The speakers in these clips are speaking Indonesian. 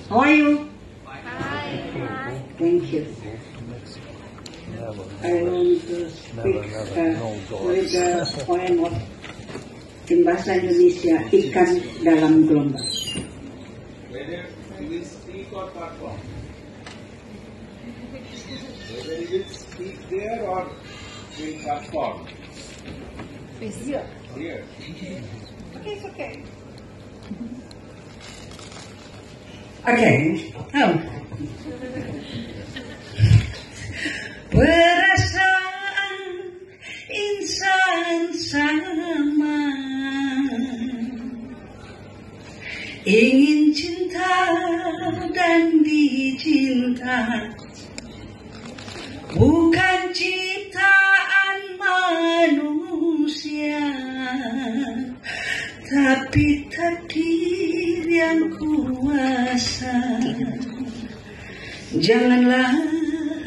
How are you? Hi. Thank you. I want to speak with the poem of in bahasa Indonesia, ikan dalam gelombang. Whether you will speak or perform. Whether you will speak there or will perform. Here. Here. Okay, it's okay. Okay. Oh. Perasaan insan sama, ingin cinta dan dicinta, bukan ciptaan manusia, tapi takdir yang kuasa. Janganlah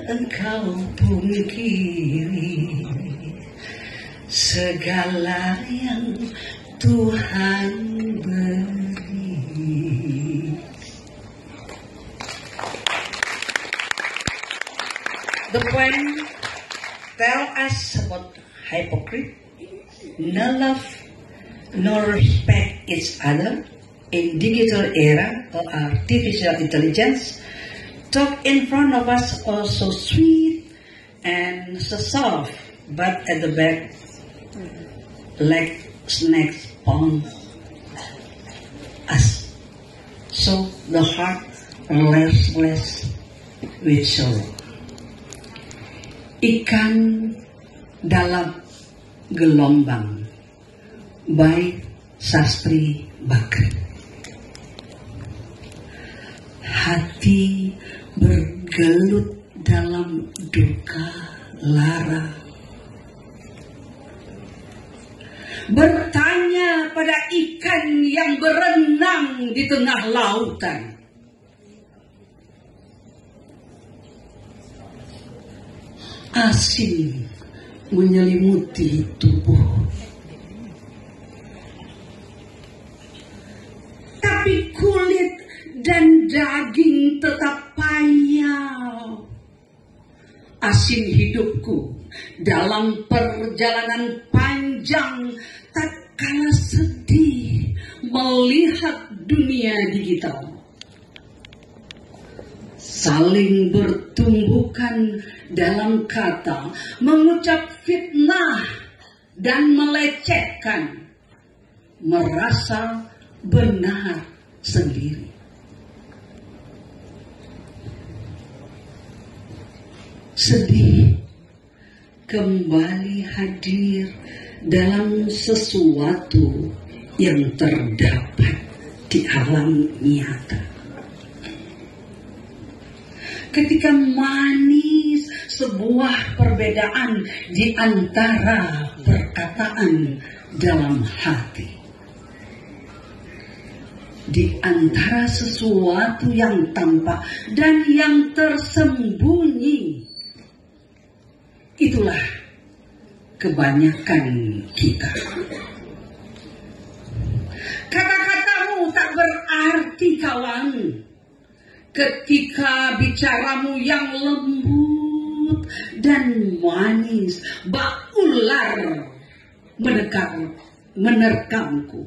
engkau pungkiri segala yang Tuhan beri. The poem tell us about hypocrite, no love, no respect each other in digital era of artificial intelligence. Talk in front of us are so sweet and so soft, but at the back, like snakes on us. So the heart restless with sorrow. Ikan dalam gelombang by Sastri Bakri. Hati bergelut dalam duka lara, bertanya pada ikan yang berenang di tengah lautan. Asin menyelimuti tubuh, tapi kulit dan daging tetap payah. Asin hidupku dalam perjalanan panjang, tak kalah sedih melihat dunia digital. Saling bertumbukan dalam kata, mengucap fitnah dan melecehkan, merasa benar sendiri. Sedih kembali hadir dalam sesuatu yang terdapat di alam nyata. Ketika manis sebuah perbedaan di antara perkataan dalam hati, di antara sesuatu yang tampak dan yang tersembunyi. Itulah kebanyakan kita. Kata-katamu tak berarti, kawan, ketika bicaramu yang lembut dan manis bak ular menerkamku.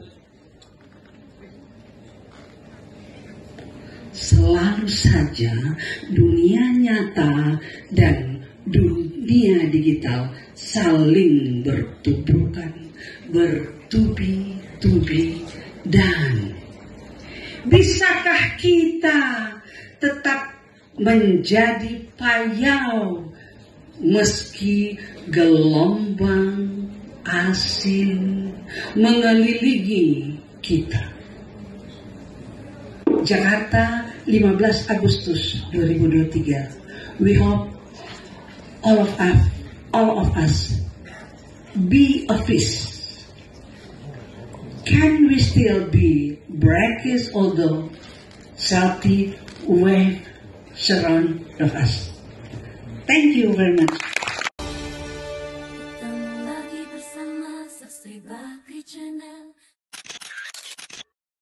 Selalu saja dunia nyata dan dunia digital saling bertubukan, bertubi-tubi, dan bisakah kita tetap menjadi payau meski gelombang asin mengelilingi kita? Jakarta, 15 Agustus 2023. We hope all of us be a fish. Can we still be brackish although salty wave surround of us? Thank you very much.